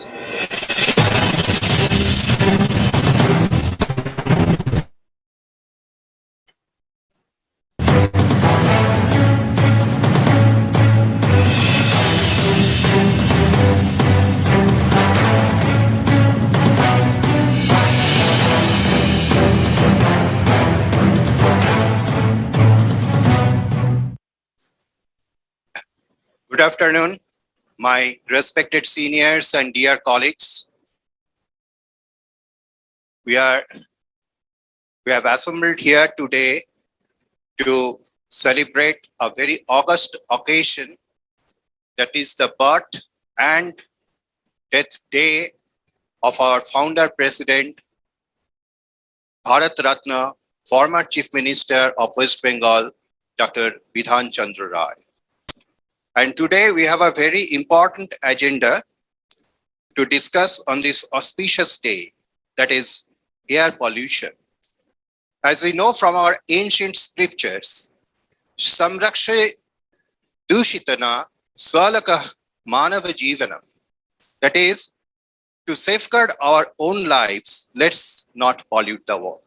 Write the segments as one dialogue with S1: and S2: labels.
S1: Good afternoon, my respected seniors and dear colleagues. We have assembled here today to celebrate a very august occasion, that is the birth and death day of our founder president, Bharat Ratna, former Chief Minister of West Bengal, Dr. Bidhan Chandra Rai. And today we have a very important agenda to discuss on this auspicious day, that is air pollution. As we know from our ancient scriptures, Samrakshe Dushitana Swalaka Manava Jivanam. That is, to safeguard our own lives, let's not pollute the world.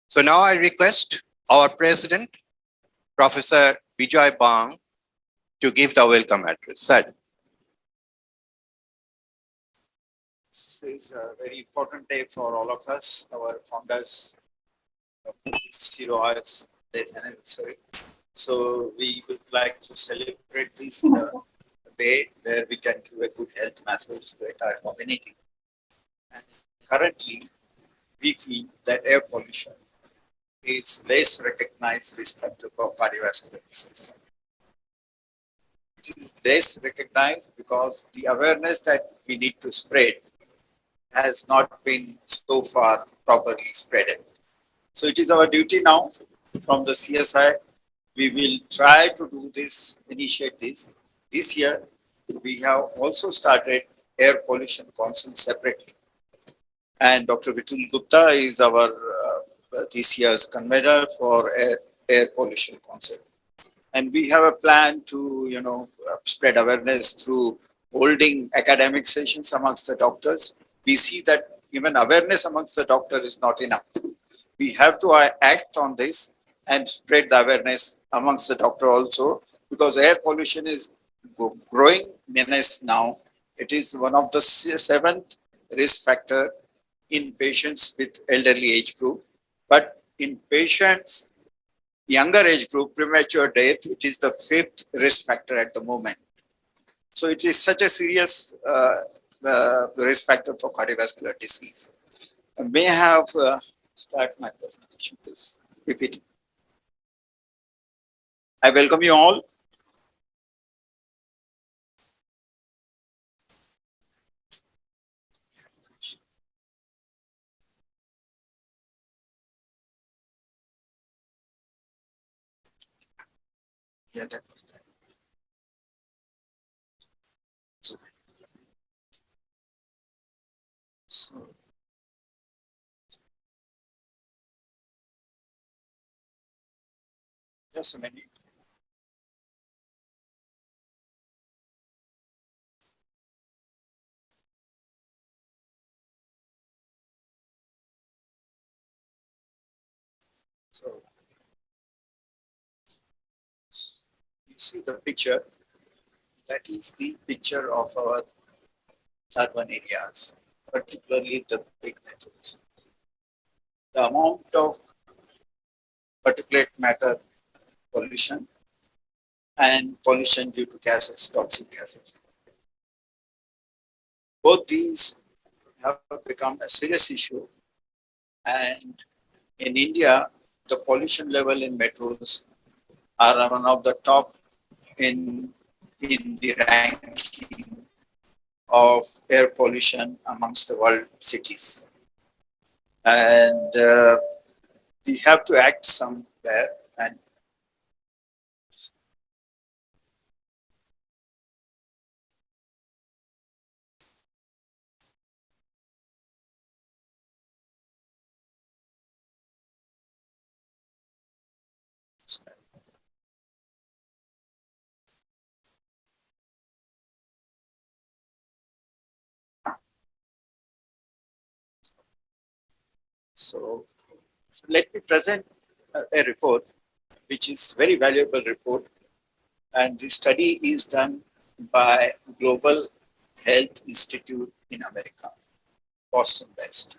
S1: So now I request our President, Professor Vijay Bang, to give the welcome address. Sir.
S2: This is a very important day for all of us, our founders, Zero Hours Days anniversary. So we would like to celebrate this day where we can give a good health message to the entire community. And currently, we feel that air pollution is less recognized risk factor for cardiovascular disease. It is less recognized because the awareness that we need to spread has not been so far properly spread. So it is our duty now from the CSI. We will try to do this, initiate this. This year, we have also started Air Pollution Council separately. And Dr. Vitul Gupta is our this year's convener for Air Pollution Council. And we have a plan to, spread awareness through holding academic sessions amongst the doctors. We see that even awareness amongst the doctor is not enough. We have to act on this and spread the awareness amongst the doctor also, because air pollution is growing menace now. It is one of the 7th risk factor in patients with elderly age group, but in patients younger age group, premature death, it is the 5th risk factor at the moment. So it is such a serious risk factor for cardiovascular disease. May I have start my presentation, please. Repeat. I welcome you all. Yeah, that was that. So just a minute. So you see the picture. That is the picture of our urban areas, particularly the big metros. The amount of particulate matter pollution and pollution due to gases, toxic gases. Both these have become a serious issue, and in India, the pollution level in metros are one of the top in the ranking of air pollution amongst the world cities. And we have to act somewhere, and So let me present a report, which is very valuable report. And this study is done by Global Health Institute in America, Boston based.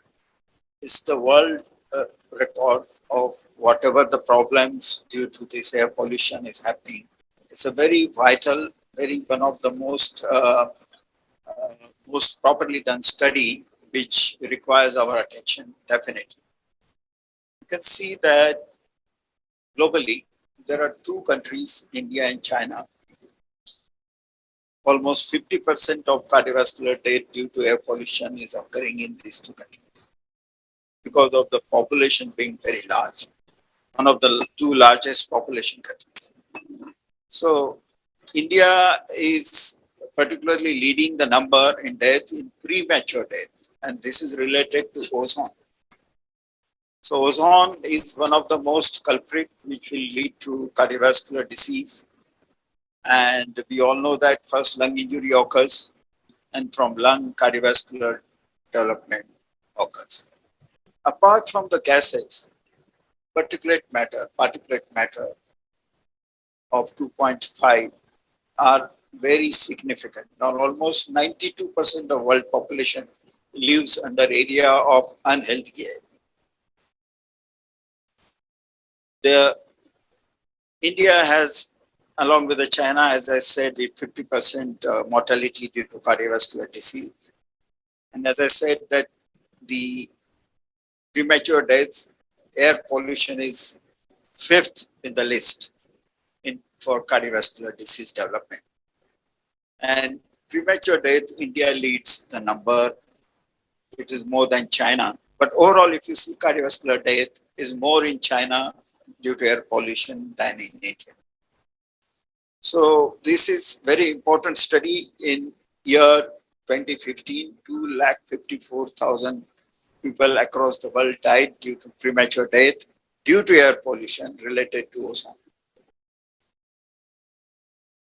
S2: It's the world record of whatever the problems due to this air pollution is happening. It's a very vital, very one of the most properly done study which requires our attention definitely. You can see that globally there are two countries, India and China. Almost 50% of cardiovascular death due to air pollution is occurring in these two countries because of the population being very large, one of the two largest population countries. So India is particularly leading the number in death in premature death, and this is related to ozone. So ozone is one of the most culprit which will lead to cardiovascular disease. And we all know that first lung injury occurs, and from lung cardiovascular development occurs. Apart from the gases, particulate matter of 2.5 are very significant. Now, almost 92% of world population lives under area of unhealthy air. India has, along with the China, as I said, with 50% mortality due to cardiovascular disease. And as I said, that the premature deaths, air pollution is fifth in the list for cardiovascular disease development. And premature death, India leads the number. It is more than China. But overall, if you see cardiovascular death is more in China due to air pollution than in India. So this is very important study. In year 2015, 254,000 people across the world died due to premature death due to air pollution related to ozone.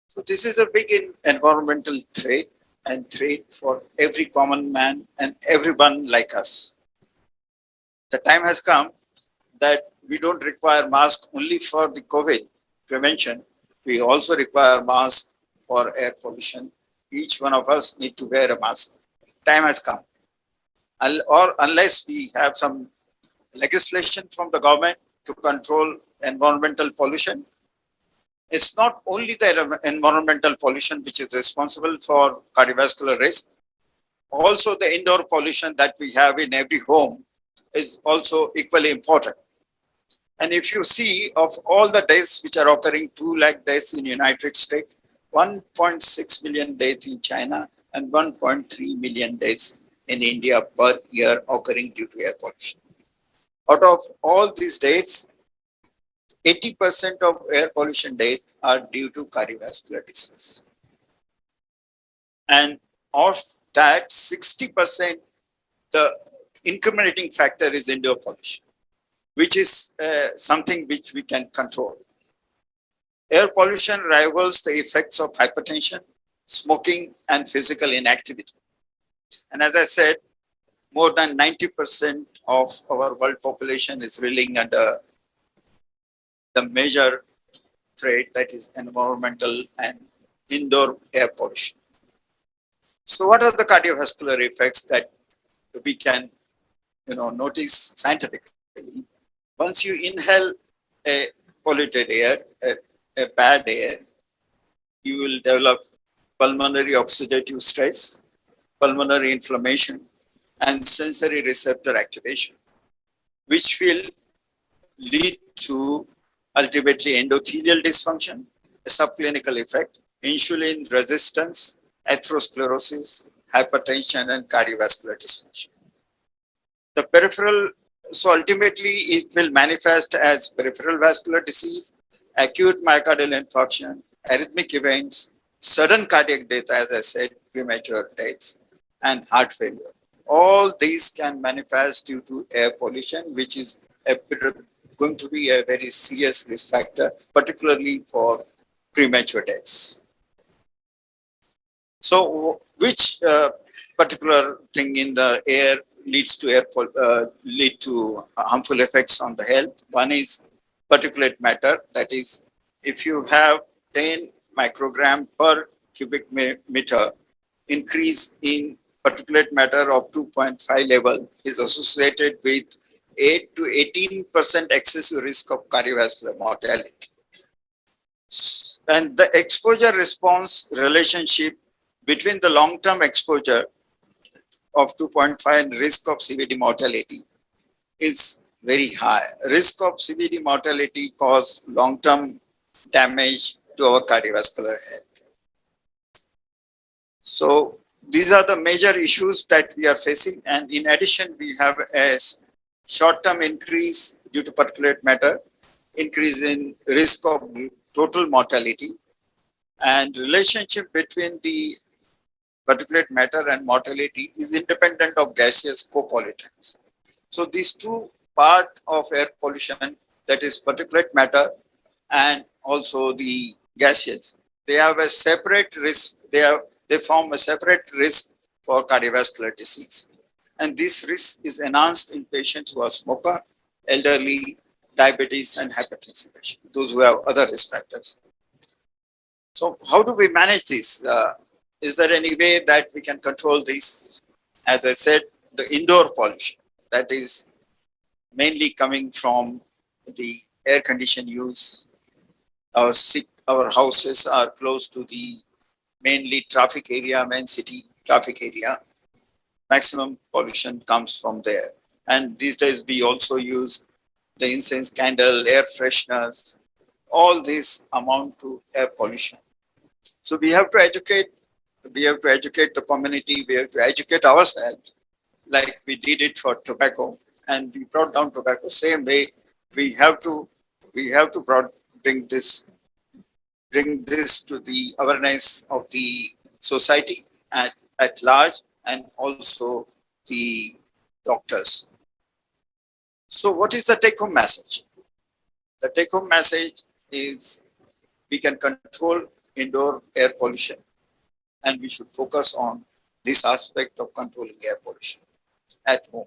S2: So this is a big environmental threat and threat for every common man and everyone like us. The time has come that we don't require mask only for the COVID prevention. We also require mask for air pollution. Each one of us need to wear a mask. Time has come. Or unless we have some legislation from the government to control environmental pollution, it's not only the environmental pollution which is responsible for cardiovascular risk. Also the indoor pollution that we have in every home is also equally important. And if you see of all the deaths which are occurring, 2 lakh deaths in United States, 1.6 million deaths in China, and 1.3 million deaths in India per year occurring due to air pollution. Out of all these deaths, 80% of air pollution deaths are due to cardiovascular disease. And of that, 60%, the incriminating factor is indoor pollution, which is something which we can control. Air pollution rivals the effects of hypertension, smoking, and physical inactivity. And as I said, more than 90% of our world population is reeling under the major threat, that is environmental and indoor air pollution. So what are the cardiovascular effects that we can notice scientifically? Once you inhale a polluted air, a bad air, you will develop pulmonary oxidative stress, pulmonary inflammation, and sensory receptor activation, which will lead to ultimately endothelial dysfunction, a subclinical effect, insulin resistance, atherosclerosis, hypertension, and cardiovascular dysfunction. The peripheral, so ultimately it will manifest as peripheral vascular disease, acute myocardial infarction, arrhythmic events, sudden cardiac death, as I said, premature deaths, and heart failure. All these can manifest due to air pollution, which is going to be a very serious risk factor, particularly for premature deaths. So which particular thing in the air lead to harmful effects on the health. One is particulate matter. That is, if you have 10 microgram per cubic meter increase in particulate matter of 2.5 level is associated with 8 to 18% excessive risk of cardiovascular mortality. And the exposure response relationship between the long-term exposure of 2.5 and risk of CVD mortality is very high. Risk of CVD mortality cause long-term damage to our cardiovascular health. So these are the major issues that we are facing. And in addition, we have a short-term increase due to particulate matter, increase in risk of total mortality, and relationship between the particulate matter and mortality is independent of gaseous copollutants. So these two part of air pollution, that is particulate matter and also the gaseous, they have a separate risk. They form a separate risk for cardiovascular disease. And this risk is enhanced in patients who are smoker, elderly, diabetes, and hypertension patients, those who have other risk factors. So how do we manage this? Is there any way that we can control this? As I said, the indoor pollution, that is mainly coming from the air condition use. Our houses are close to the mainly traffic area, main city traffic area. Maximum pollution comes from there. And these days we also use the incense candle, air fresheners, all these amount to air pollution. So we have to educate the community, we have to educate ourselves, like we did it for tobacco, and we brought down tobacco. Same way, we have to bring this to the awareness of the society at large, and also the doctors. So what is the take-home message? The take-home message is we can control indoor air pollution, and we should focus on this aspect of controlling air pollution at home.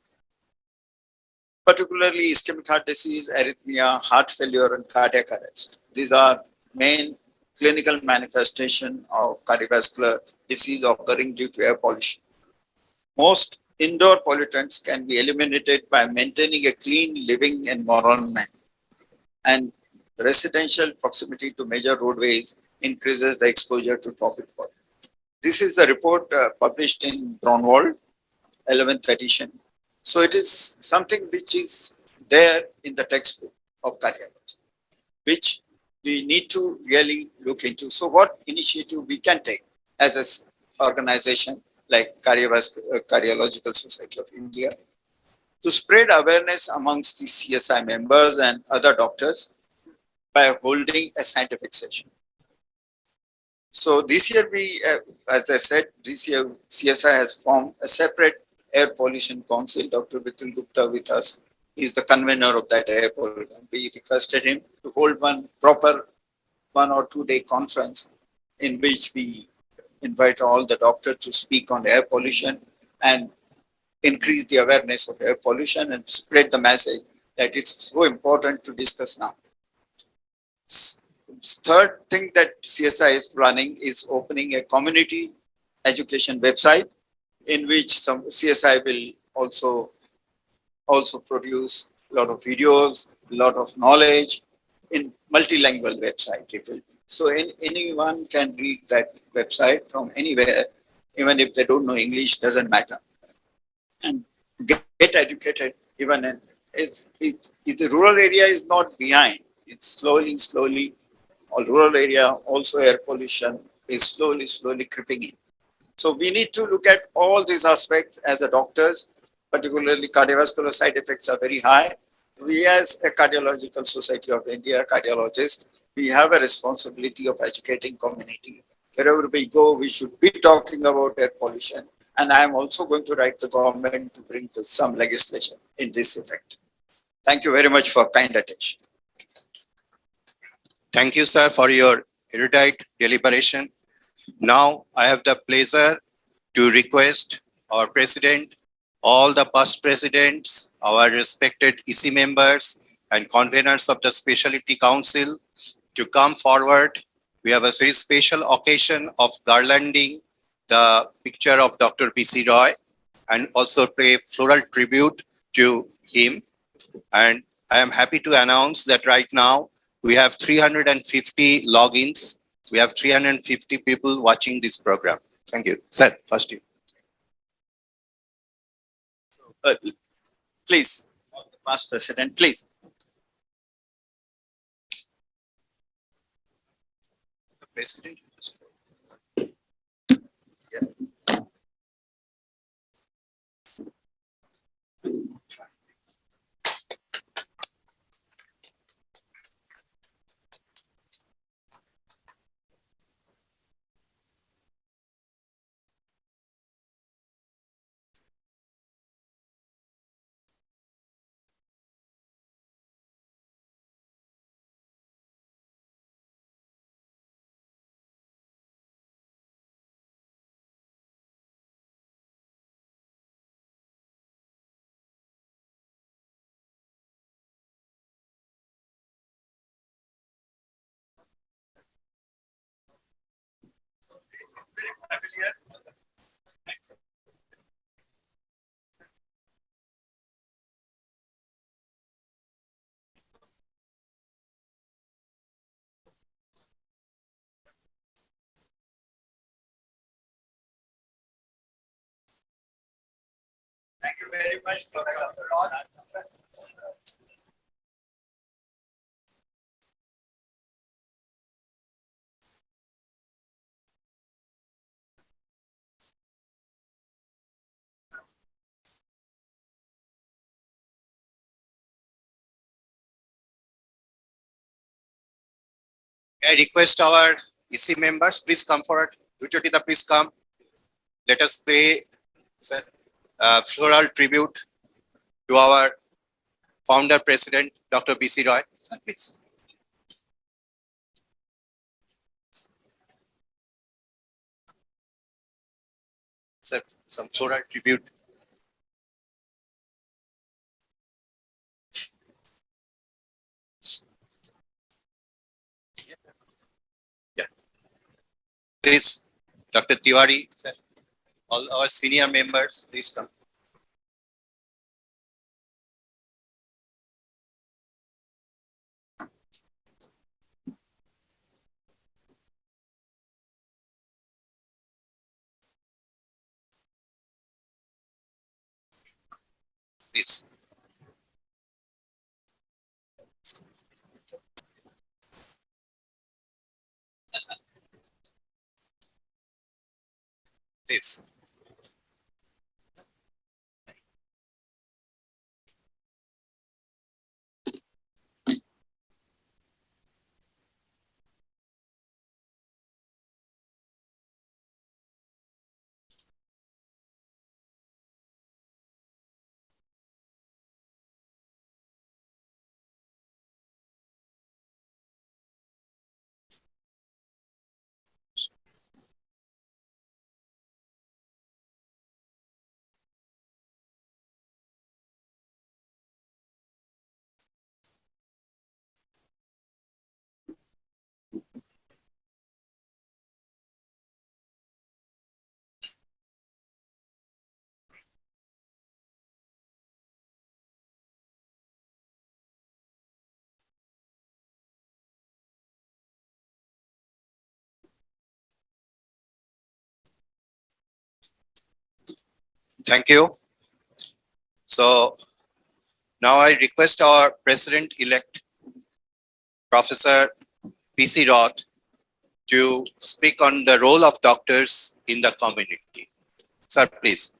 S2: Particularly ischemic heart disease, arrhythmia, heart failure, and cardiac arrest. These are main clinical manifestation of cardiovascular disease occurring due to air pollution. Most indoor pollutants can be eliminated by maintaining a clean living environment, and residential proximity to major roadways increases the exposure to tropic pollution. This is the report published in Braunwald, 11th edition. So it is something which is there in the textbook of cardiology, which we need to really look into. So what initiative we can take as an organization like Cardiological Society of India to spread awareness amongst the CSI members and other doctors by holding a scientific session. So this year as I said, this year CSI has formed a separate air pollution council. Dr. Vitul Gupta with us is the convener of that air pollution. We requested him to hold one proper 1 or 2 day conference in which we invite all the doctors to speak on air pollution and increase the awareness of air pollution and spread the message that it's so important to discuss now. Third thing that CSI is planning is opening a community education website in which some CSI will also produce a lot of videos, a lot of knowledge in multilingual website. It will be. So anyone can read that website from anywhere, even if they don't know English, doesn't matter. And get educated even in the rural area is not behind. It's slowly, all rural area, also air pollution is slowly creeping in. So we need to look at all these aspects as a doctors, particularly cardiovascular side effects are very high. We as a Cardiological Society of India, cardiologists, we have a responsibility of educating community. Wherever we go, we should be talking about air pollution. And I am also going to write the government to bring to some legislation in this effect. Thank you very much for kind attention.
S1: Thank you, sir, for your erudite deliberation. Now I have the pleasure to request our President all the past presidents, our respected EC members and conveners of the Specialty Council to come forward. We have a very special occasion of garlanding the picture of Dr. B.C. Roy and also pay floral tribute to him. And I am happy to announce that right now we have 350 logins. We have 350 people watching this program. Thank you. Sir, first you.
S2: Please, the past president, please.
S1: President.
S2: Thank you very much for
S1: I request our EC members, please come forward. Uchotita, please come. Let us pay floral tribute to our founder president, Dr. B.C. Roy. Sir, please. Sir, some floral tribute. Yeah. Please, Dr. Tiwari, sir. All our senior members, please come. Please. Please. Thank you. So now I request our president-elect, Professor P.C. Roth, to speak on the role of doctors in the community. Sir, please.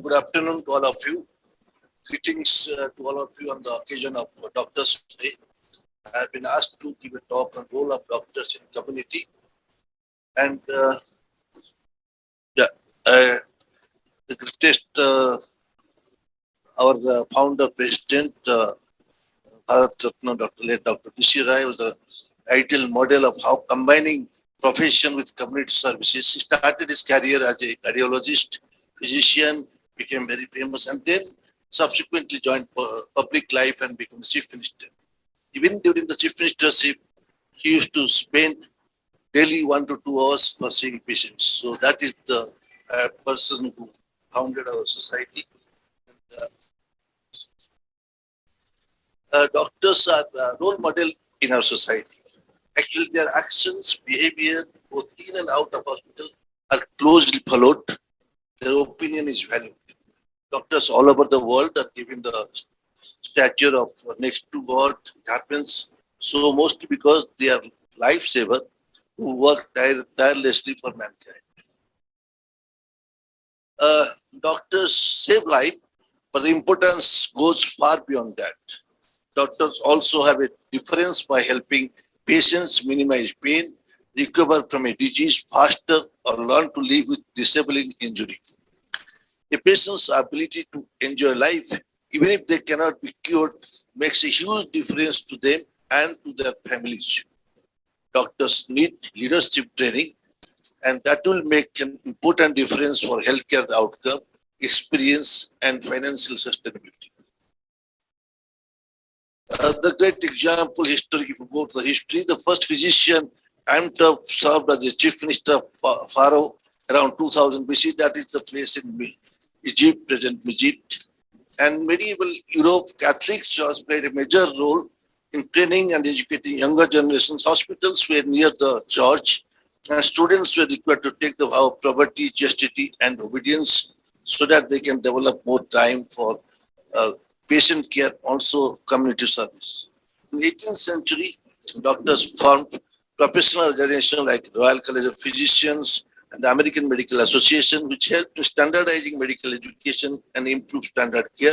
S3: Good afternoon to all of you. Greetings to all of you on the occasion of Doctors Day. I have been asked to give a talk on role of doctors in community, and yeah, the greatest our founder president Bharat Ratna Dr. P.C. Rai was the ideal model of how combining profession with community services. He started his career as a cardiologist, physician, became very famous, and then subsequently joined public life and became chief minister. Even during the chief ministership, he used to spend daily 1 to 2 hours for seeing patients. So that is the person who founded our society. Doctors are a role model in our society. Actually, their actions, behavior, both in and out of hospital, are closely followed. Their opinion is valued. Doctors all over the world are given the stature of next to God. It happens so mostly because they are lifesaver who work tirelessly for mankind. Doctors save life, but the importance goes far beyond that. Doctors also have a difference by helping patients minimize pain, recover from a disease faster, or learn to live with disabling injury. A patient's ability to enjoy life, even if they cannot be cured, makes a huge difference to them and to their families. Doctors need leadership training, and that will make an important difference for healthcare outcome, experience, and financial sustainability. The great example history, if you go to the history, the first physician Amtov served as the chief minister of Pharaoh around 2000 BC. That is the place in Egypt, present Egypt. And medieval Europe, Catholic Church played a major role in training and educating younger generations. Hospitals were near the church, and students were required to take the vow of poverty, chastity, and obedience so that they can develop more time for patient care, also community service. In the 18th century, doctors formed professional organizations like Royal College of Physicians and the American Medical Association, which helped in standardizing medical education and improve standard care.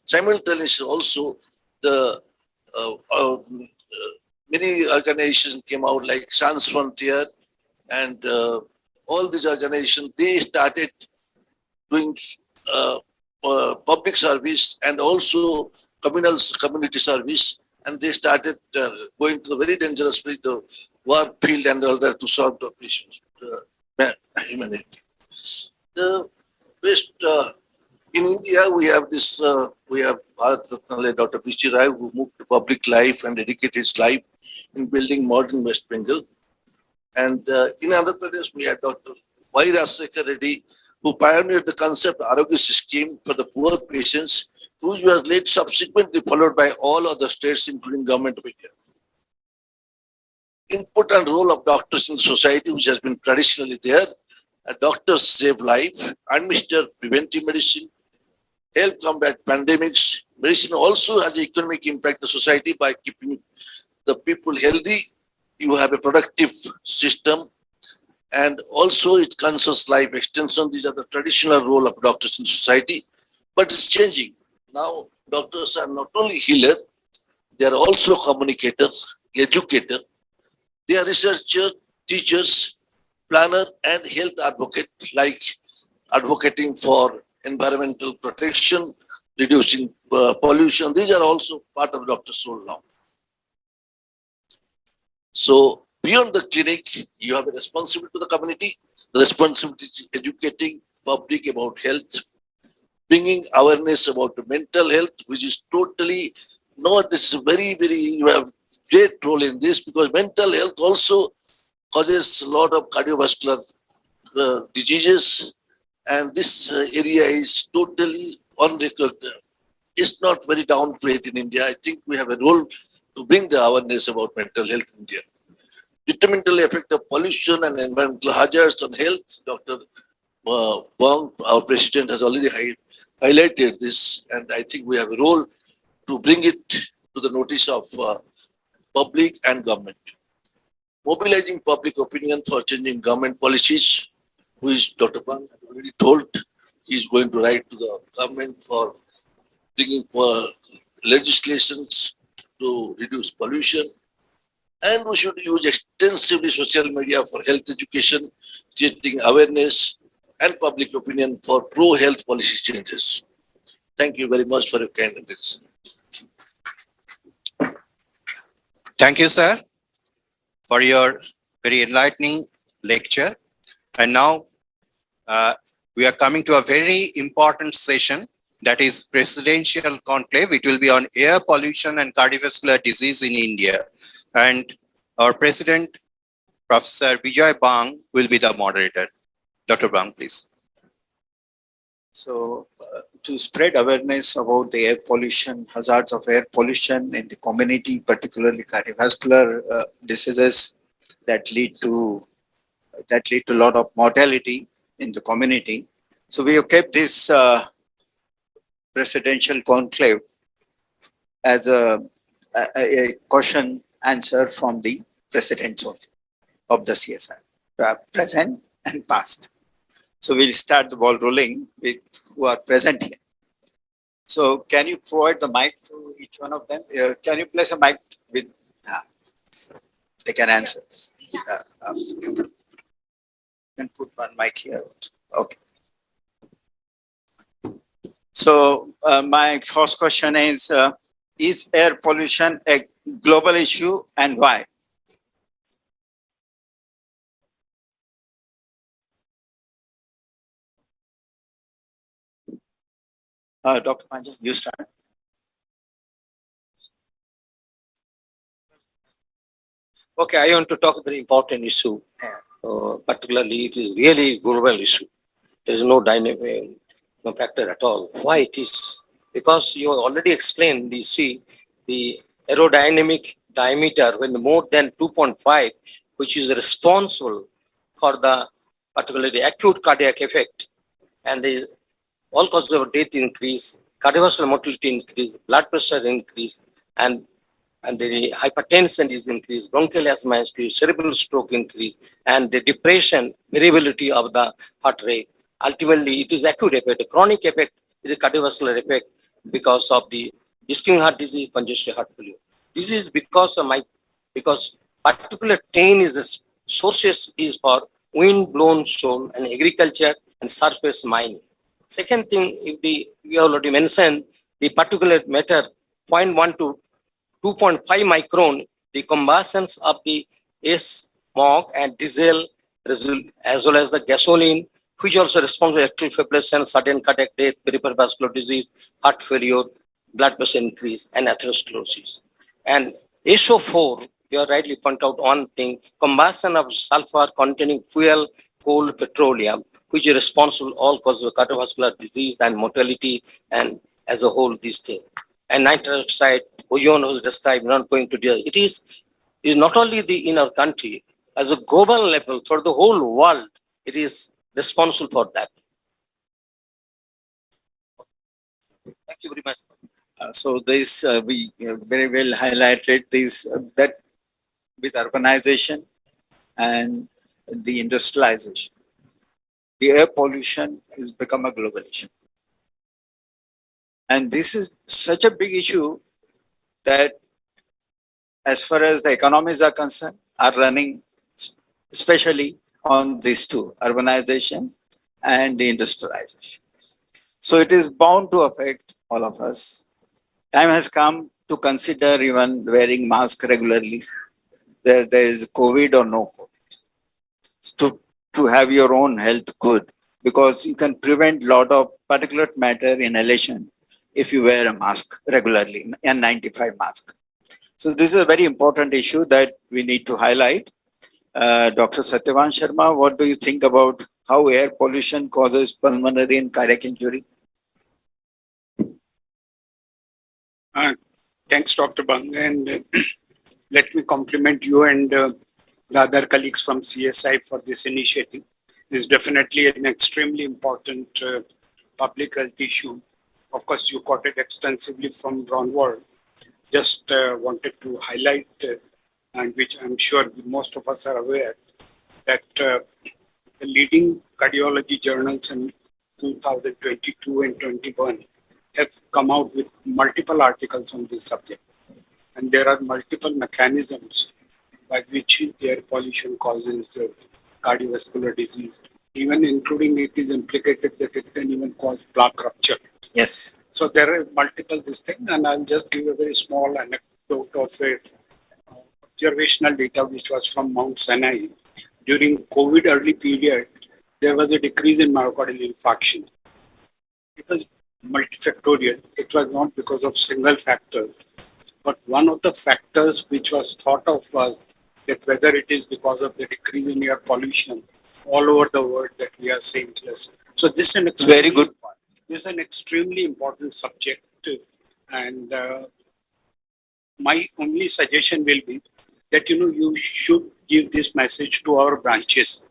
S3: Simultaneously, also the many organizations came out like Sans Frontier and all these organizations. They started doing public service and also community service, and they started going to the very dangerous place, the war field and all that, to solve the issues, humanity. The best in India, we have this. We have Bharat Ratna Dr. P.C. Rai, who moved to public life and dedicated his life in building modern West Bengal. And in Andhra Pradesh, we had Dr. Y. Rajasekhar Reddy, who pioneered the concept of Arogya scheme for the poor patients, which was later subsequently followed by all other states, including Government of India. Important role of doctors in society, which has been traditionally there. Doctors save life, administer preventive medicine, help combat pandemics. Medicine also has an economic impact on society by keeping the people healthy. You have a productive system, and also it concerns life extension. These are the traditional role of doctors in society, but it's changing. Now, doctors are not only healer, they are also communicator, educator. They are researchers, teachers, planner, and health advocate, like advocating for environmental protection, reducing pollution. These are also part of doctor's role now. So beyond the clinic, you have a responsibility to the community. The responsibility is educating public about health, bringing awareness about the mental health, which is totally, no, this is very, you have great role in this, because mental health also causes a lot of cardiovascular diseases, and this area is totally on record. It's not very downplayed in India. I think we have a role to bring the awareness about mental health in India. Detrimental effect of pollution and environmental hazards on health. Dr. Wong, our president, has already highlighted this, and I think we have a role to bring it to the notice of public and government. Mobilizing public opinion for changing government policies, which Dr. Bang already told he is going to write to the government for bringing legislations to reduce pollution. And we should use extensively social media for health education, creating awareness and public opinion for pro-health policy changes. Thank you very much for your kind attention.
S1: Thank you, sir, for your very enlightening lecture. And now we are coming to a very important session, that is presidential conclave. It will be on air pollution and cardiovascular disease in India. And our president, Professor Vijay Bang, will be the moderator. Dr. Bang, please.
S2: So to spread awareness about the air pollution, hazards of air pollution in the community, particularly cardiovascular diseases that lead to a lot of mortality in the community. So we have kept this presidential conclave as a question answer from the presidents only of the CSI, present and past. So we'll start the ball rolling with who are present here. So can you provide the mic to each one of them? Can you place a mic with, so they can answer. You can put one mic here. Okay. So my first question is air pollution a global issue and why? Dr. Panja, you start.
S4: Okay, I want to talk a very important issue. Particularly, it is really global issue. There is no dynamic, no factor at all. Why it is? Because you already explained the aerodynamic diameter when more than 2.5, which is responsible for the particularly acute cardiac effect, and the all causes of death increase, cardiovascular mortality increase, blood pressure increase, and the hypertension is increased, bronchial asthma increase, cerebral stroke increase, and the depression, variability of the heart rate. Ultimately, it is acute effect. A chronic effect is a cardiovascular effect because of the ischemic heart disease, congestive heart failure. This is because particular pain is the sources is for wind blown soil and agriculture and surface mining. Second thing, we already mentioned the particulate matter 0.1 to 2.5 micron, the combustions of the smog and diesel as well as the gasoline, which also responds to atrial fibrillation, sudden cardiac death, peripheral vascular disease, heart failure, blood pressure increase, and atherosclerosis. And SO4, you rightly point out one thing, combustion of sulfur containing fuel, coal, petroleum, which is responsible all causes of cardiovascular disease and mortality, and as a whole, this thing. And nitrous oxide, ozone was described, not going to do it. It is not only in our country, as a global level, for the whole world, it is responsible for that. Thank you very much.
S2: So this we very well highlighted this that with urbanization and the industrialization, the air pollution has become a global issue. And this is such a big issue that as far as the economies are concerned, are running especially on these two, urbanization and the industrialization. So it is bound to affect all of us. Time has come to consider even wearing mask regularly. There is COVID or no COVID. To have your own health good, because you can prevent a lot of particulate matter inhalation if you wear a mask regularly, N95 mask. So this is a very important issue that we need to highlight. Dr. Satyavan Sharma, what do you think about how air pollution causes pulmonary and cardiac injury?
S5: Thanks, Dr. Bang, and let me compliment you and the other colleagues from CSI for this initiative. This is definitely an extremely important public health issue. Of course, you quoted extensively from Ron Ward. Just wanted to highlight, and which I'm sure most of us are aware, that the leading cardiology journals in 2022 and 21 have come out with multiple articles on this subject. And there are multiple mechanisms by which air pollution causes cardiovascular disease, even including it is implicated that it can even cause plaque rupture.
S2: Yes.
S5: So there are multiple this thing, and I'll just give a very small anecdote of a observational data which was from Mount Sinai. During COVID early period, there was a decrease in myocardial infarction. It was multifactorial. It was not because of single factor, but one of the factors which was thought of was that whether it is because of the decrease in air pollution all over the world that we are seeing less. So this is an
S2: Very good.
S5: This is an extremely important subject, and my only suggestion will be that you should give this message to our branches.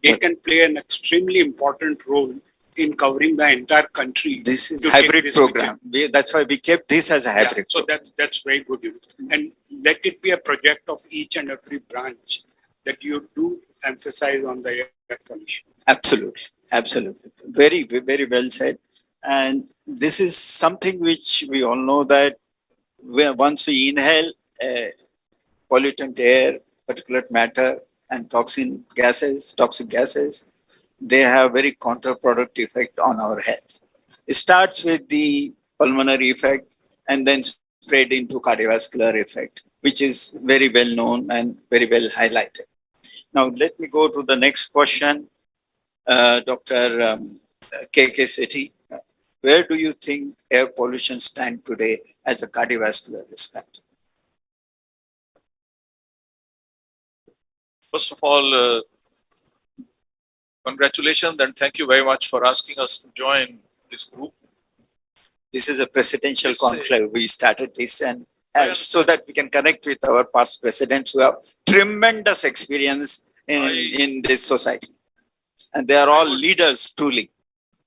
S5: They can play an extremely important role in covering the entire country.
S2: This is
S5: to take
S2: hybrid
S5: this
S2: program. That's why we kept this as a
S5: Yeah,
S2: hybrid.
S5: so that's very good. And let it be a project of each and every branch that you do emphasize on the air pollution.
S2: Absolutely, absolutely. Very, very well said. And this is something which we all know that once we inhale pollutant air, particulate matter, and toxic gases, they have very counterproductive effect on our health. It starts with the pulmonary effect and then spread into cardiovascular effect, which is very well known and very well highlighted. Now, let me go to the next question. Dr. KK Sethi, where do you think air pollution stand today as a cardiovascular risk factor?
S6: First of all, congratulations and thank you very much for asking us to join this group.
S2: This is a presidential
S6: Yes,
S2: conclave. We started this and
S6: I
S2: so that we can connect with our past presidents who have tremendous experience in this society. And they are all leaders, truly.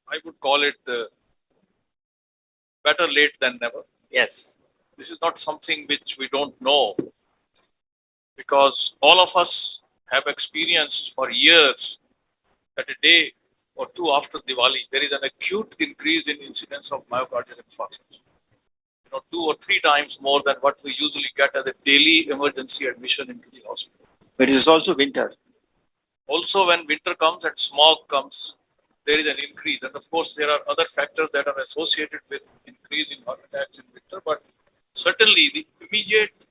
S6: I would call it better late than never.
S2: Yes.
S6: This is not something which we don't know because all of us have experienced for years that a day or two after Diwali, there is an acute increase in incidence of myocardial infarctions. 2 or 3 times more than what we usually get as a daily emergency admission into the hospital.
S2: But it is also winter.
S6: Also, when winter comes and smog comes, there is an increase. And of course, there are other factors that are associated with increase in heart attacks in winter. But certainly, the immediate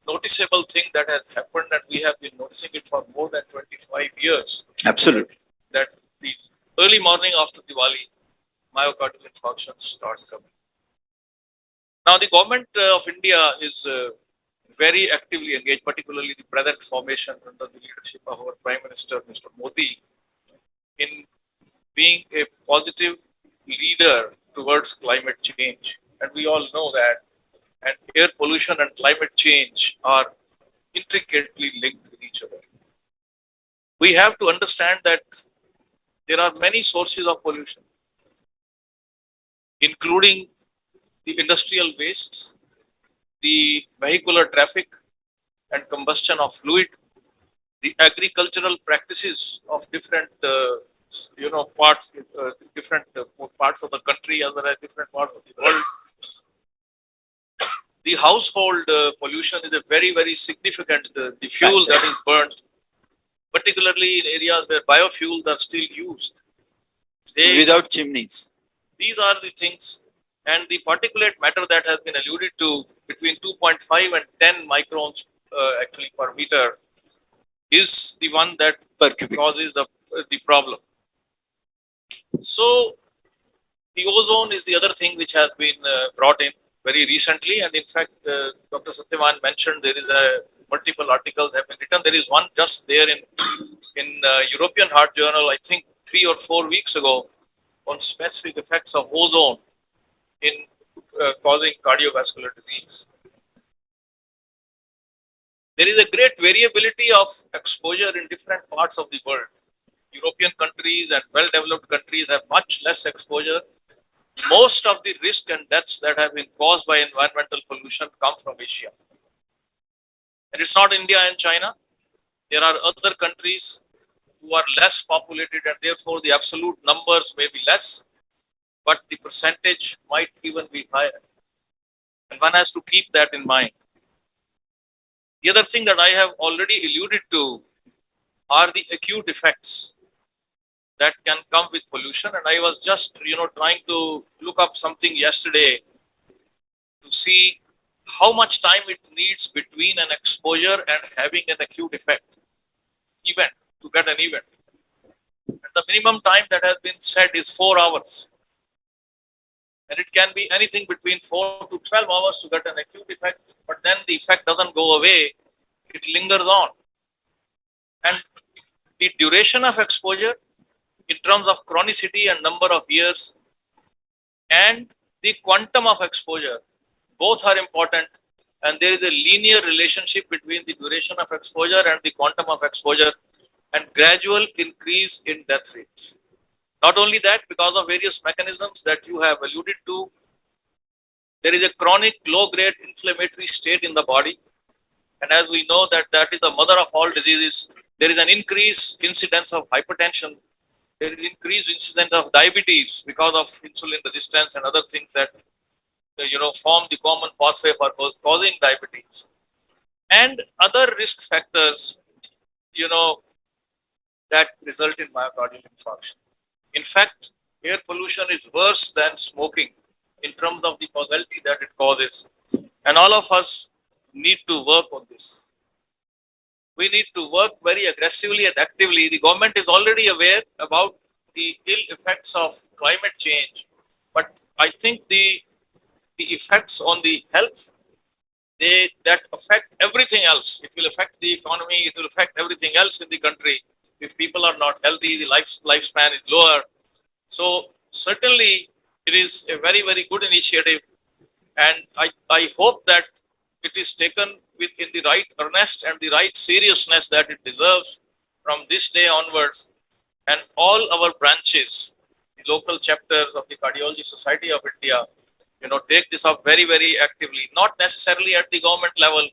S6: noticeable thing that has happened, and we have been noticing it for more than 25 years,
S2: Absolutely.
S6: that the early morning after Diwali, myocardial infarctions start coming. Now, the government of India is very actively engaged, particularly the present formation under the leadership of our Prime Minister, Mr. Modi, in being a positive leader towards climate change. And we all know that. And air pollution and climate change are intricately linked with each other. We have to understand that there are many sources of pollution, including the industrial wastes, the vehicular traffic and combustion of fluid, the agricultural practices of different parts, different parts of the country as well as different parts of the world. The household pollution is a very, very significant, the fuel that is burnt, particularly in areas where biofuels are still used.
S2: Without chimneys.
S6: These are the things. And the particulate matter that has been alluded to between 2.5 and 10 microns actually per meter is the one that causes the problem. So the ozone is the other thing which has been brought in very recently. And in fact, Dr. Satyavan mentioned there is multiple articles have been written. There is one just there in European Heart Journal, I think 3 or 4 weeks ago, on specific effects of ozone in causing cardiovascular disease. There is a great variability of exposure in different parts of the world. European countries and well-developed countries have much less exposure. Most of the risk and deaths that have been caused by environmental pollution come from Asia. And it's not India and China. There are other countries who are less populated and therefore the absolute numbers may be less. but the percentage might even be higher. And one has to keep that in mind. The other thing that I have already alluded to are the acute effects that can come with pollution. And I was just, trying to look up something yesterday to see how much time it needs between an exposure and having an acute effect event, to get an event. And the minimum time that has been said is 4 hours. And it can be anything between 4 to 12 hours to get an acute effect, but then the effect doesn't go away, it lingers on. And the duration of exposure in terms of chronicity and number of years and the quantum of exposure, both are important. And there is a linear relationship between the duration of exposure and the quantum of exposure and gradual increase in death rates. Not only that, because of various mechanisms that you have alluded to, there is a chronic low-grade inflammatory state in the body. And as we know that is the mother of all diseases, there is an increased incidence of hypertension. There is increased incidence of diabetes because of insulin resistance and other things that, form the common pathway for causing diabetes. And other risk factors, that result in myocardial infarction. In fact, air pollution is worse than smoking in terms of the causality that it causes. And all of us need to work on this. We need to work very aggressively and actively. The government is already aware about the ill effects of climate change, but I think the effects on the health, that affect everything else. It will affect the economy, it will affect everything else in the country. If people are not healthy, the lifespan is lower. So certainly it is a very, very good initiative. And I hope that it is taken in the right earnest and the right seriousness that it deserves from this day onwards. And all our branches, the local chapters of the Cardiology Society of India, take this up very, very actively, not necessarily at the government level,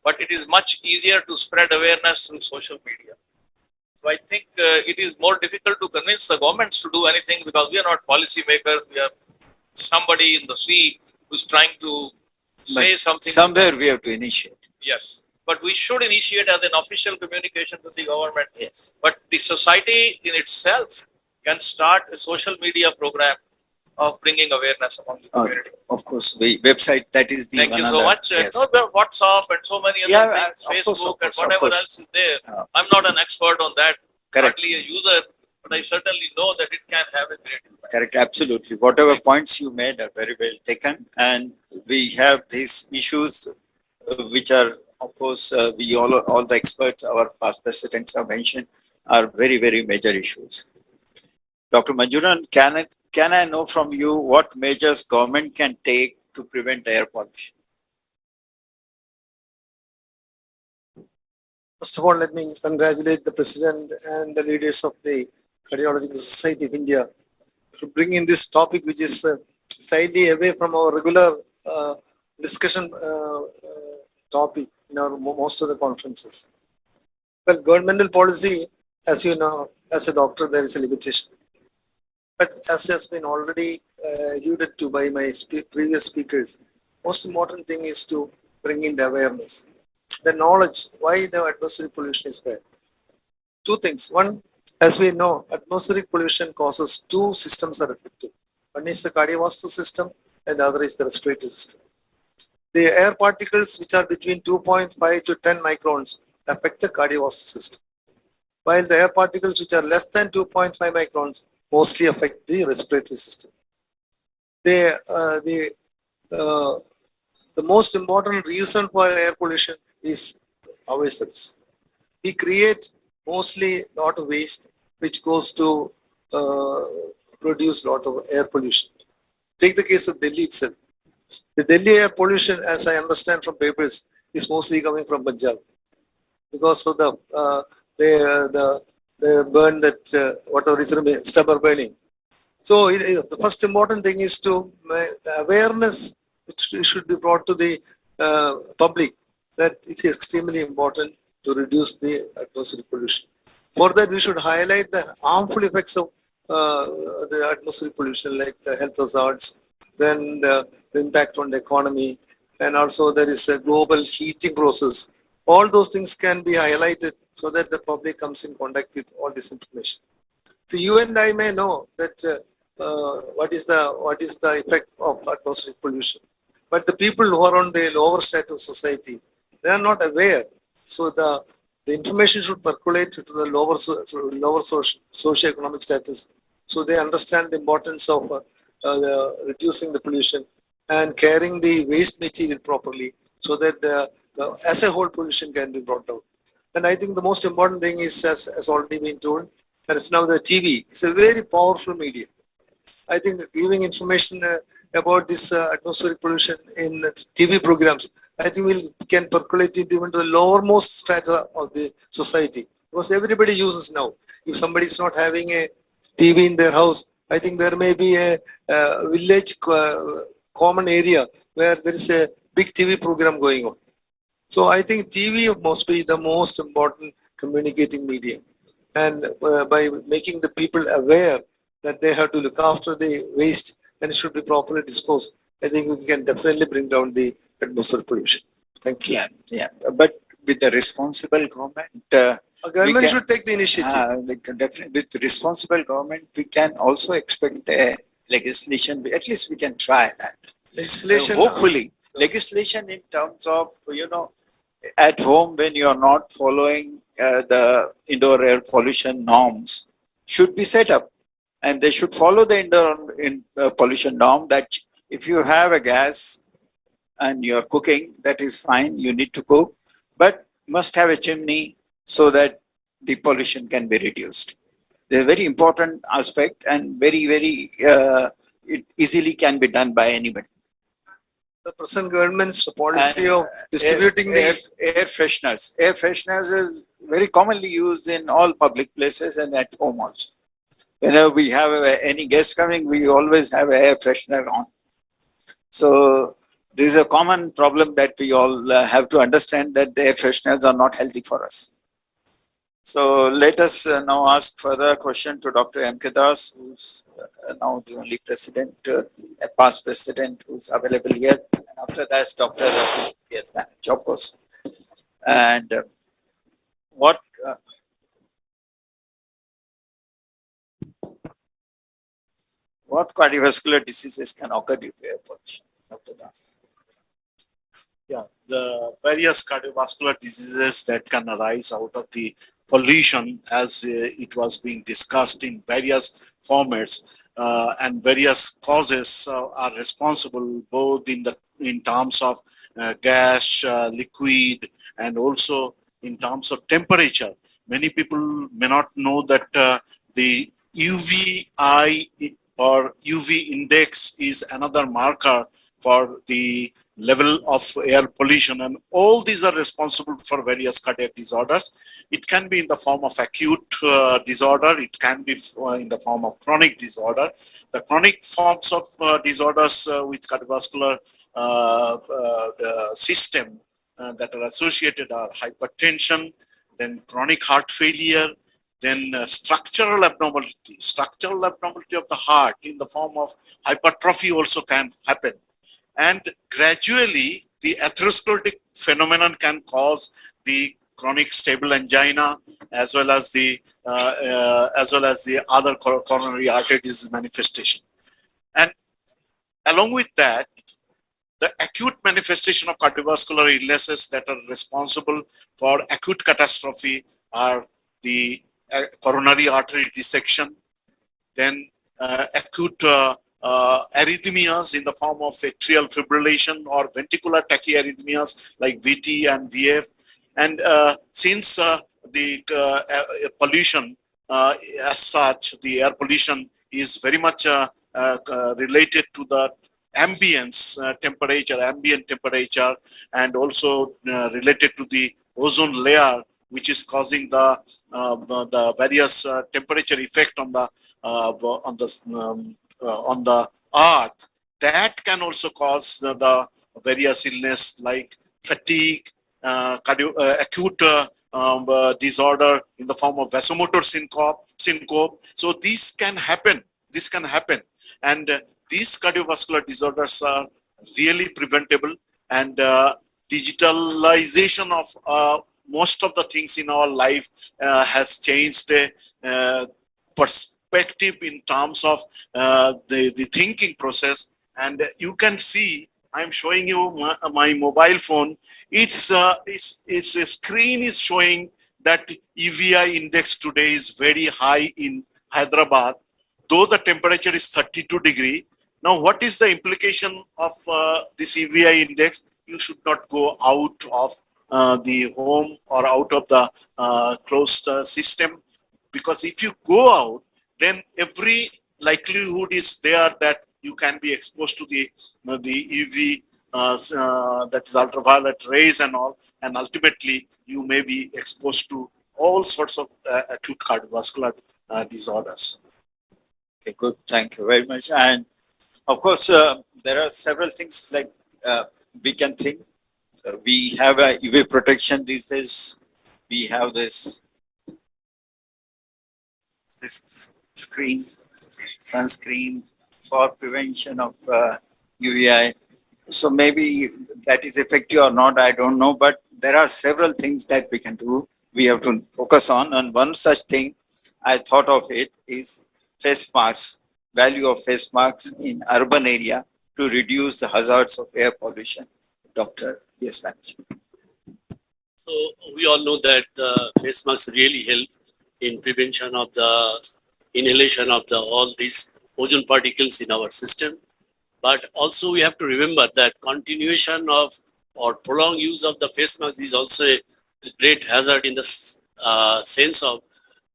S6: but it is much easier to spread awareness through social media. So I think it is more difficult to convince the governments to do anything because we are not policy makers. We are somebody in the sea who's trying to say something.
S2: Somewhere we have to initiate.
S6: Yes, but we should initiate as an official communication to the government.
S2: Yes.
S6: But the society in itself can start a social media program of bringing awareness among the community.
S2: Of course, website, that is the
S6: Thank you so
S2: another-
S6: much.
S2: Yes.
S6: WhatsApp and so many other
S2: Yeah,
S6: things,
S2: of course,
S6: Facebook
S2: of course,
S6: and whatever
S2: of course.
S6: else is there.
S2: Uh,
S6: I'm not an expert on that,
S2: Correct.
S6: hardly a user, but I certainly know that it can have a great impact.
S2: Correct, absolutely. Whatever points you made are very well taken. And we have these issues which are, of course, we all the experts, our past presidents have mentioned, are very, very major issues. Dr. Manjuran, can I know from you what measures government can take to prevent air pollution?
S7: First of all, let me congratulate the President and the leaders of the Cardiological Society of India for bringing this topic, which is slightly away from our regular discussion topic in our most of the conferences. Well, governmental policy, as you know, as a doctor, there is a limitation. But as has been already alluded to by my previous speakers, most important thing is to bring in the awareness, the knowledge why the atmospheric pollution is bad. Two things. One, as we know, atmospheric pollution causes two systems are affected. One is the cardiovascular system and the other is the respiratory system. The air particles which are between 2.5 to 10 microns affect the cardiovascular system, while the air particles which are less than 2.5 microns mostly affect the respiratory system. The most important reason for air pollution is ourselves. We create mostly a lot of waste which goes to produce a lot of air pollution. Take the case of Delhi itself. The Delhi air pollution, as I understand from papers, is mostly coming from Punjab because of the burn that whatever is stubber burning. So the first important thing is to the awareness which should be brought to the public that it's extremely important to reduce the atmospheric pollution. For that, we should highlight the harmful effects of the atmospheric pollution like the health hazards, then the impact on the economy, and also there is a global heating process. All those things can be highlighted so that the public comes in contact with all this information. So you and I may know that what is the effect of atmospheric pollution, but the people who are on the lower status of society, they are not aware. So the information should percolate to the lower socio-economic status, so they understand the importance of reducing the pollution and carrying the waste material properly, so that as a whole pollution can be brought down. And I think the most important thing is, as already been told, that is now the TV. It's a very powerful media. I think giving information about this atmospheric pollution in TV programs, I think can percolate it even to the lowermost strata of the society, because everybody uses now. If somebody is not having a TV in their house, I think there may be a village common area where there is a big TV program going on. So I think TV must be the most important communicating medium. And by making the people aware that they have to look after the waste and it should be properly disposed, I think we can definitely bring down the atmospheric pollution. Thank you.
S2: Yeah. But with the responsible government,
S7: A government
S2: can-
S7: should take the initiative.
S2: we can definitely, with responsible government, we can also expect a legislation. At least we can try that.
S7: Legislation.
S2: Hopefully, legislation in terms of, at home when you are not following the indoor air pollution norms should be set up, and they should follow the indoor pollution norm that if you have a gas and you're cooking, that is fine, you need to cook, but must have a chimney so that the pollution can be reduced. They're a very important aspect and very, it easily can be done by anybody.
S7: The present government's policy
S2: And,
S7: of distributing
S2: air fresheners. Air fresheners is very commonly used in all public places and at home also. Whenever we have any guest coming, we always have an air freshener on. So this is a common problem that we all have to understand, that the air fresheners are not healthy for us. So let us now ask further question to Dr. M. K. Das, who's now the only president, a past president who's available here. And after that, Dr. P.S. Banerjee, of course. And what cardiovascular diseases can occur due to air pollution, Dr. Das?
S8: Yeah, the various cardiovascular diseases that can arise out of the pollution, as it was being discussed in various formats, and various causes are responsible both in terms of gas, liquid, and also in terms of temperature. Many people may not know that the UVI or UV index is another marker for the level of air pollution, and all these are responsible for various cardiac disorders. It can be in the form of acute disorder, it can be in the form of chronic disorder. The chronic forms of disorders with cardiovascular system that are associated are hypertension, then chronic heart failure, then structural abnormality of the heart in the form of hypertrophy also can happen. And gradually, the atherosclerotic phenomenon can cause the chronic stable angina, as well as the other coronary artery disease manifestation. And along with that, the acute manifestation of cardiovascular illnesses that are responsible for acute catastrophe are the coronary artery dissection, then acute arrhythmias in the form of atrial fibrillation or ventricular tachyarrhythmias like VT and VF. And since the pollution as such, the air pollution is very much related to the ambient temperature, and also related to the ozone layer, which is causing the various temperature effect on the earth, that can also cause the various illness like fatigue, acute disorder in the form of vasomotor syncope, syncope. So this can happen. This can happen. And these cardiovascular disorders are really preventable, and digitalization of most of the things in our life has changed perspective in terms of the thinking process. And you can see, I'm showing you my mobile phone. It's a screen is showing that EVI index today is very high in Hyderabad, though the temperature is 32 degree. Now, what is the implication of this EVI index? You should not go out of the home or out of the closed system, because if you go out, then every likelihood is there that you can be exposed to the UV, that is ultraviolet rays and all, and ultimately you may be exposed to all sorts of acute cardiovascular disorders.
S2: Okay, good. Thank you very much. And of course, there are several things like we can think. We have a UV protection these days. We have this screen, sunscreen for prevention of UVI. So maybe that is effective or not, I don't know. But there are several things that we can do. We have to focus on. And one such thing I thought of it is face masks, value of face masks in urban area to reduce the hazards of air pollution. Dr. Yes, ma'am.
S9: So we all know that face masks really help in prevention of the inhalation of all these ozone particles in our system. But also we have to remember that continuation of or prolonged use of the face mask is also a great hazard in the sense of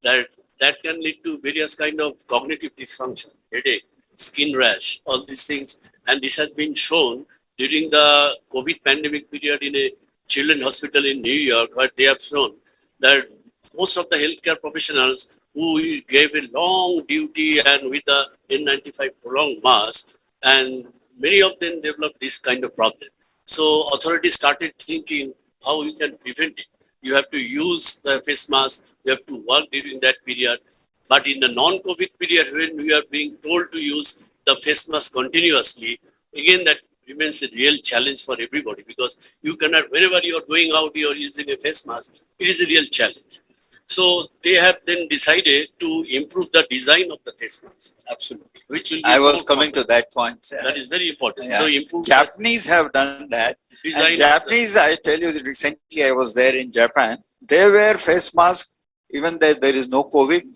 S9: that can lead to various kind of cognitive dysfunction, headache, skin rash, all these things. And this has been shown during the COVID pandemic period in a children's hospital in New York, where they have shown that most of the healthcare professionals who gave a long duty and with the N95 prolonged mask, and many of them developed this kind of problem. So authorities started thinking how you can prevent it. You have to use the face mask, you have to work during that period. But in the non-COVID period, when we are being told to use the face mask continuously, again, that remains a real challenge for everybody, because you cannot, whenever you are going out, you are using a face mask. It is a real challenge. So they have then decided to improve the design of the face mask.
S2: Absolutely.
S9: Which will be
S2: I was
S9: more
S2: coming to that point.
S9: That is very important.
S2: Yeah.
S9: So improve
S2: Japanese have done that.
S9: the design.
S2: And
S9: of
S2: Japanese, I tell you, recently I was there in Japan. They wear face mask, even though there is no COVID.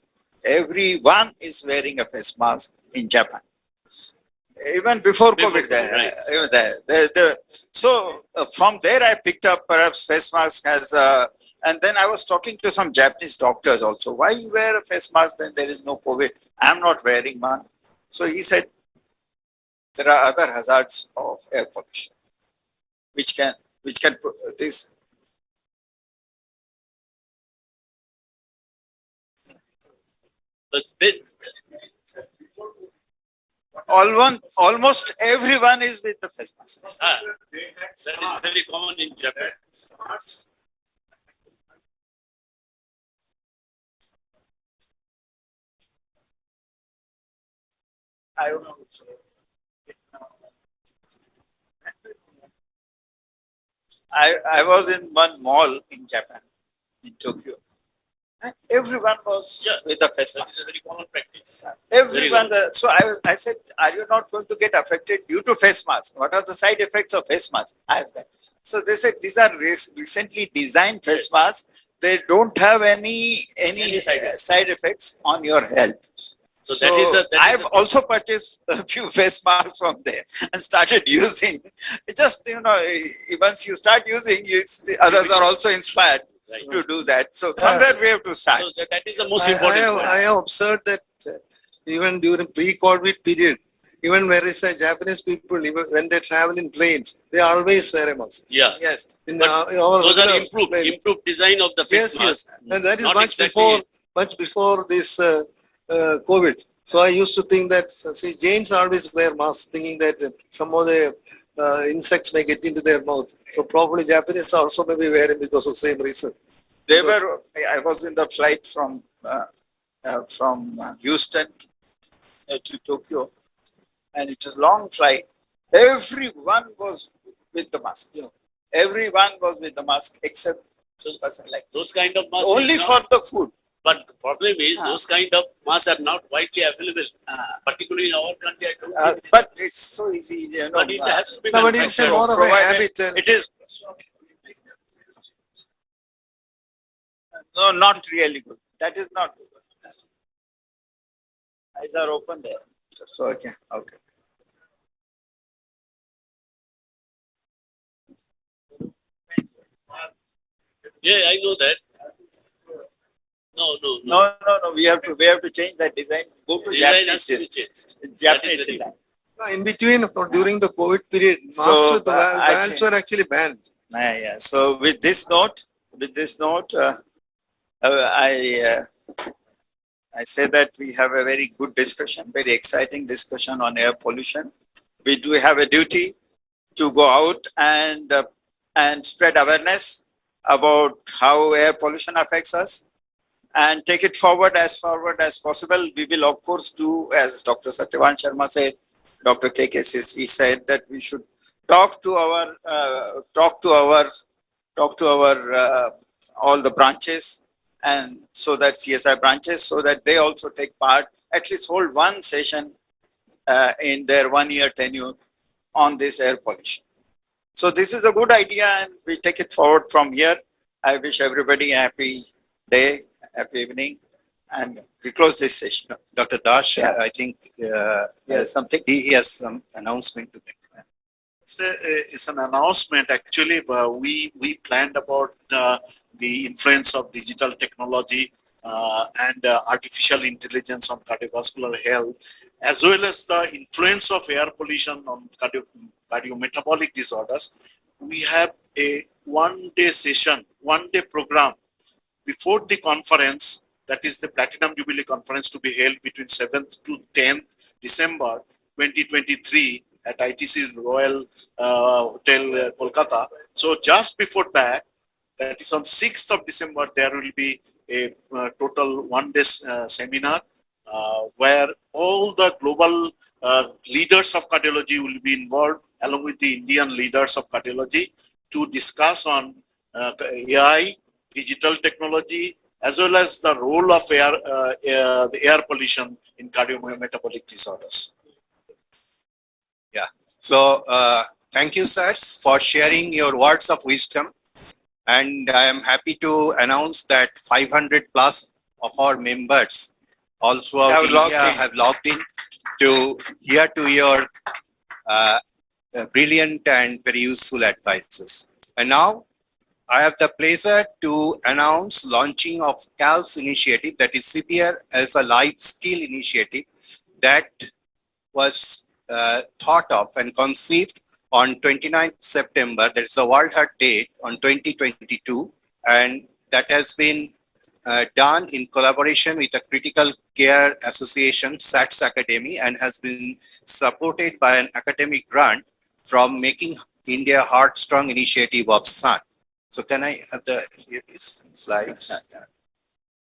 S2: Everyone is wearing a face mask in Japan. Even before
S9: Before
S2: COVID,
S9: COVID, right.
S2: even there. So from there, I picked up perhaps face mask as and then I was talking to some Japanese doctors also. Why you wear a face mask then there is no COVID? I'm not wearing one. So he said, there are other hazards of air pollution, which can this.
S9: But then,
S2: Almost everyone is with the face mask.
S9: that is very common in Japan.
S2: I don't know. I was in one mall in Japan, in Tokyo, and everyone was with the face
S9: That is
S2: mask.
S9: a very common practice.
S2: Everyone. So I said, are you not going to get affected due to face mask? What are the side effects of face mask? I asked them. So they said these are recently designed face masks. They don't have any side effects on your health.
S9: So that is
S2: I've also purchased a few face masks from there and started using. It just, once you start using, the others are also inspired
S9: Right.
S2: to do that. So somewhere we have to start.
S9: So that is the most important point.
S7: I have observed that even during pre-COVID period, even where is the Japanese people, even when they travel in planes, they always wear a mask.
S9: Yeah.
S2: Yes.
S7: In
S9: But
S7: our
S9: Those are
S7: regular plane.
S9: improved design of the face
S7: Yes, yes.
S9: mask.
S7: And that is
S9: Not
S7: much before this COVID. So I used to think that, see, Jains always wear masks, thinking that some of the insects may get into their mouth. So probably Japanese also may be wearing because of the same reason.
S2: They were, I was in the flight from from Houston to Tokyo, and it was long flight. Everyone was with the mask. Everyone was with the mask except person like
S9: Those kind of masks.
S2: only
S9: is
S2: for
S9: not-
S2: the food.
S9: But the problem is,
S2: Ah.
S9: those kind of masks are not widely available,
S2: Ah.
S9: particularly in our country. I don't think it is.
S2: But it's so easy,
S9: But it has to be
S7: No, but it's
S9: manufactured.
S7: more of a
S2: provided-
S7: habit and
S2: it is. No, not really good. That is not good. Eyes are open there. So, okay, okay.
S9: Yeah, I know that. No, no, no.
S2: No, we have to change that design. Go to
S9: Design has
S2: Japanese,
S9: to be changed.
S2: Japanese
S9: very-
S2: design.
S7: in between during the COVID period, masks
S2: So,
S7: with the
S2: I
S7: vans
S2: think-
S7: were actually banned.
S2: Yeah. So with this note, I say that we have a very good discussion, very exciting discussion on air pollution. We do have a duty to go out and spread awareness about how air pollution affects us and take it forward as possible. We will of course do, as Dr. Satyavan Sharma said, Dr. KKCC said, that we should talk to our all the branches, and so that CSI branches, so that they also take part, at least hold one session in their 1 year tenure on this air pollution. So this is a good idea, and we take it forward from here. I wish everybody a happy day, happy evening, and we close this session.
S1: Dr. Dash,
S2: Yeah.
S1: I think
S2: Yes, something.
S1: he has some announcement to make.
S8: It's an announcement. Actually, we planned about the influence of digital technology and artificial intelligence on cardiovascular health, as well as the influence of air pollution on cardiometabolic disorders. We have a one-day session, one-day program before the conference, that is the Platinum Jubilee Conference, to be held between 7th to 10th December 2023 at ITC's Royal Hotel, Kolkata. So just before that, that is on 6th of December, there will be a total one-day seminar where all the global leaders of cardiology will be involved, along with the Indian leaders of cardiology, to discuss on AI, digital technology, as well as the role of the air pollution in cardiometabolic disorders.
S1: So thank you, sirs, for sharing your words of wisdom. And I am happy to announce that 500 plus of our members all throughout
S2: Have logged
S1: India
S2: in.
S1: have logged in to hear to your brilliant and very useful advices. And now I have the pleasure to announce launching of CALS initiative, that is CPR as a life skill initiative that was thought of and conceived on 29th September. That is the World Heart Day on 2022, and that has been done in collaboration with a Critical Care Association, SATS Academy, and has been supported by an academic grant from Making India Heart Strong initiative of SUN. So can I have the here is slides?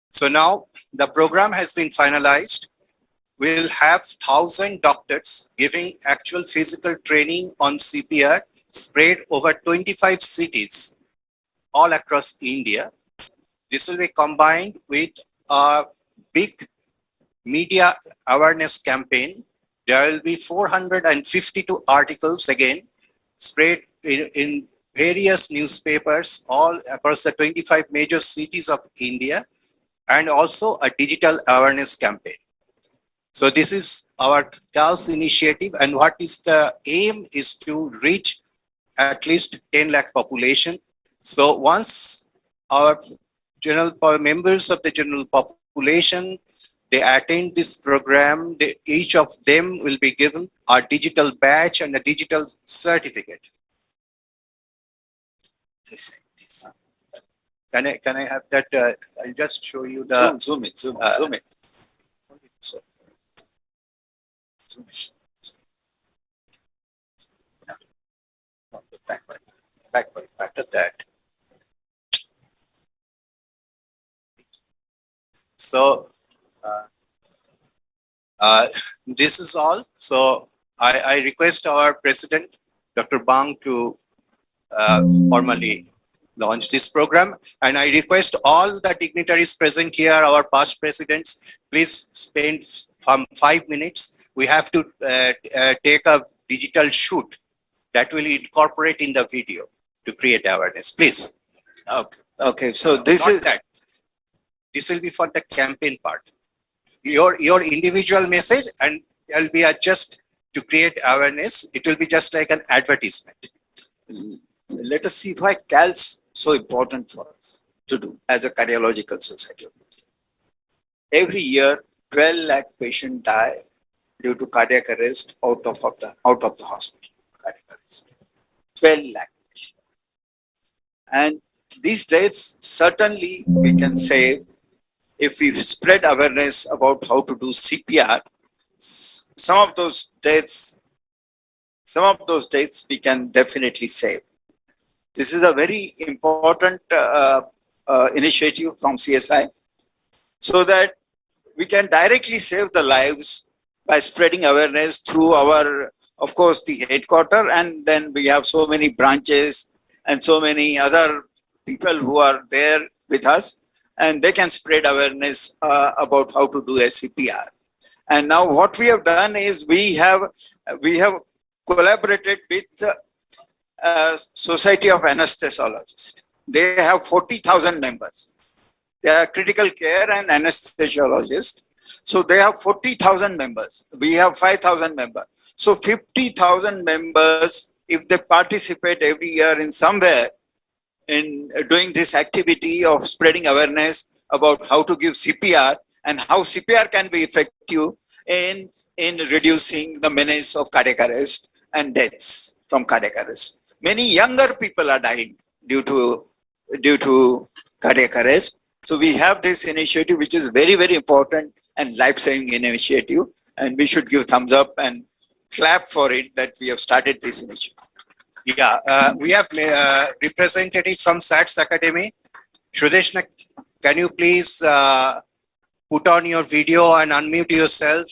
S1: So now the program has been finalized. We'll have 1,000 doctors giving actual physical training on CPR spread over 25 cities all across India. This will be combined with a big media awareness campaign. There will be 452 articles again spread in various newspapers all across the 25 major cities of India, and also a digital awareness campaign. So this is our CALS initiative, and what is the aim is to reach at least 10 lakh population. So once our members of the general population, they attend this program, each of them will be given a digital badge and a digital certificate. Can I have that? I'll just show you the
S2: Zoom it. So,
S1: back to that. So This is all. So I request our president, Dr. Bang, to formally launch this program. And I request all the dignitaries present here, our past presidents, please spend from 5 minutes. We have to take a digital shoot that will incorporate in the video to create awareness. Please.
S2: Okay, so this
S1: Not
S2: is,
S1: that. This will be for the campaign part. Your individual message, and it'll be just to create awareness. It will be just like an advertisement.
S2: let us see why CAL's so important for us to do as a cardiological society. Every year, 12 lakh patients die due to cardiac arrest out of the hospital. Cardiac arrest. 12 lakh patients. And these days, certainly we can say, if we spread awareness about how to do CPR, some of those deaths we can definitely save. This is a very important initiative from CSI, so that we can directly save the lives by spreading awareness through our, of course, the headquarters, and then we have so many branches and so many other people who are there with us, and they can spread awareness about how to do a CPR. And now what we have done is we have collaborated with Society of Anesthesiologists. They have 40,000 members. They are critical care and anesthesiologists. So they have 40,000 members. We have 5,000 members. So 50,000 members, if they participate every year in somewhere in doing this activity of spreading awareness about how to give CPR and how CPR can be effective in reducing the menace of cardiac arrest and deaths from cardiac arrest. Many younger people are dying due to cardiac arrest. So we have this initiative, which is very, very important and life-saving initiative, and we should give thumbs up and clap for it that we have started this initiative.
S1: Yeah, we have representative from SATS Academy. Shrudeshna, can you please put on your video and unmute yourself?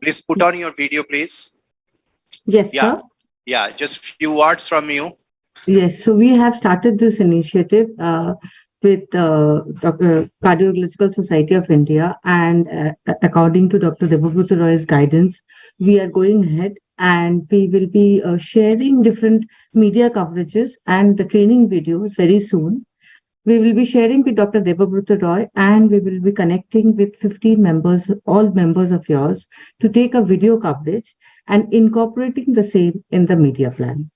S1: Please put on your video, please.
S10: Yes,
S1: Yeah.
S10: sir.
S1: Yeah, just few words from you.
S10: Yes, so we have started this initiative with Cardiological Society of India, and according to Dr. Debabruta Roy's guidance, we are going ahead and we will be sharing different media coverages and the training videos very soon. We will be sharing with Dr. Debabruta Roy, and we will be connecting with 15 members, all members of yours, to take a video coverage and incorporating the same in the media plan.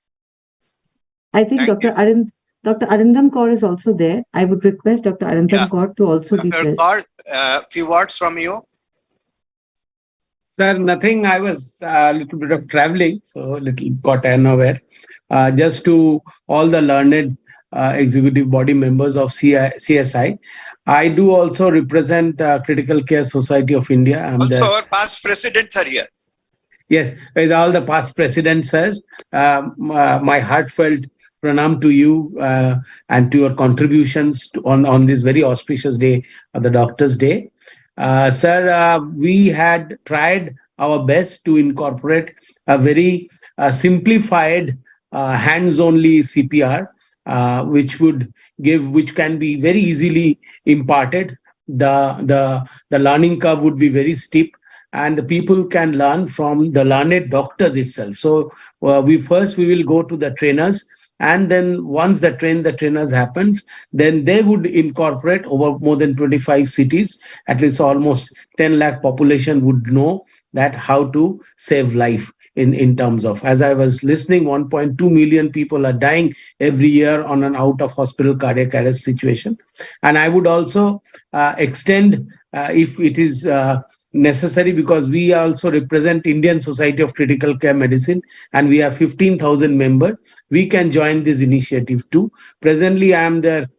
S10: I think
S1: Thank
S10: Dr. Arindam Kaur is also there. I would request Dr. Arindam
S1: Yeah.
S10: Kaur to also be
S1: Dr.
S10: present.
S1: Kaur, few words from you.
S11: Sir, nothing. I was a little bit of traveling, so a little got unaware. Just to all the learned executive body members of CSI, I do also represent Critical Care Society of India.
S2: Also, our past presidents are here.
S11: Yes, with all the past presidents, sir, my heartfelt pranam to you and to your contributions on this very auspicious day of the Doctor's Day. Sir, we had tried our best to incorporate a very simplified hands-only CPR, which can be very easily imparted. The learning curve would be very steep, and the people can learn from the learned doctors itself. So we will go to the trainers, and then once the trainers happens, then they would incorporate over more than 25 cities. At least almost 10 lakh population would know that how to save life in terms of, as I was listening, 1.2 million people are dying every year on an out of hospital cardiac arrest situation. And I would also extend, if it is necessary, because we also represent Indian Society of Critical Care Medicine, and we have 15,000 members. We can join this initiative too. Presently, I am the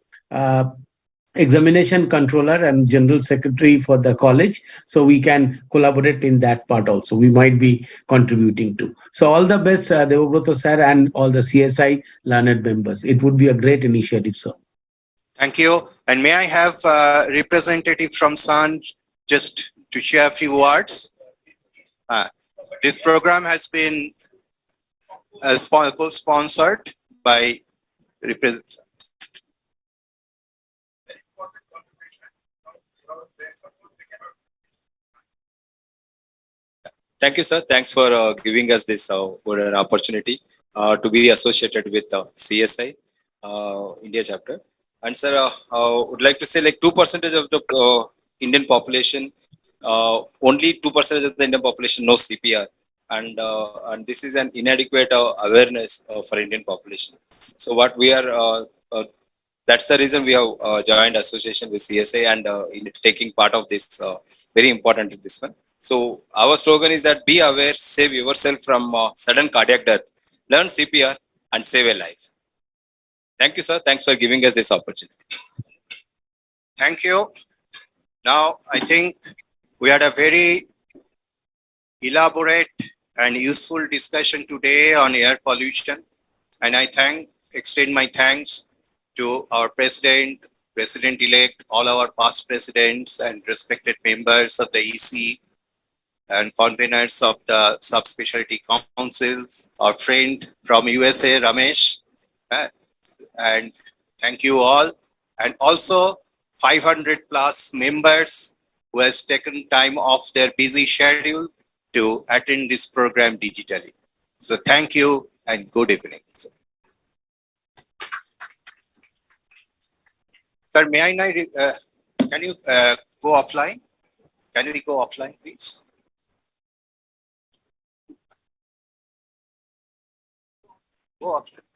S11: examination controller and general secretary for the college, so we can collaborate in that part also. We might be contributing to. So all the best, Debabruta sir, and all the CSI learned members. It would be a great initiative, sir.
S1: Thank you. And may I have representative from Sun just to share a few words? This program has been co-sponsored by
S12: Thank you, sir. Thanks for giving us this opportunity to be associated with CSI India chapter. And sir, would like to say like 2% of the Indian population, only 2% of the Indian population knows CPR, and this is an inadequate awareness for Indian population. So what we are, that's the reason we have joined association with CSI and in taking part of this very important this one. So our slogan is that be aware, save yourself from sudden cardiac death, learn CPR and save a life. Thank you, sir. Thanks for giving us this opportunity.
S1: Thank you. Now, I think we had a very elaborate and useful discussion today on air pollution. And I extend my thanks to our President-elect, all our past presidents and respected members of the EC and conveners of the subspecialty councils, our friend from USA, Ramesh, and thank you all. And also 500 plus members who has taken time off their busy schedule to attend this program digitally. So thank you and good evening. Sir, may I now, can you go offline? Can we go offline, please? Go offline.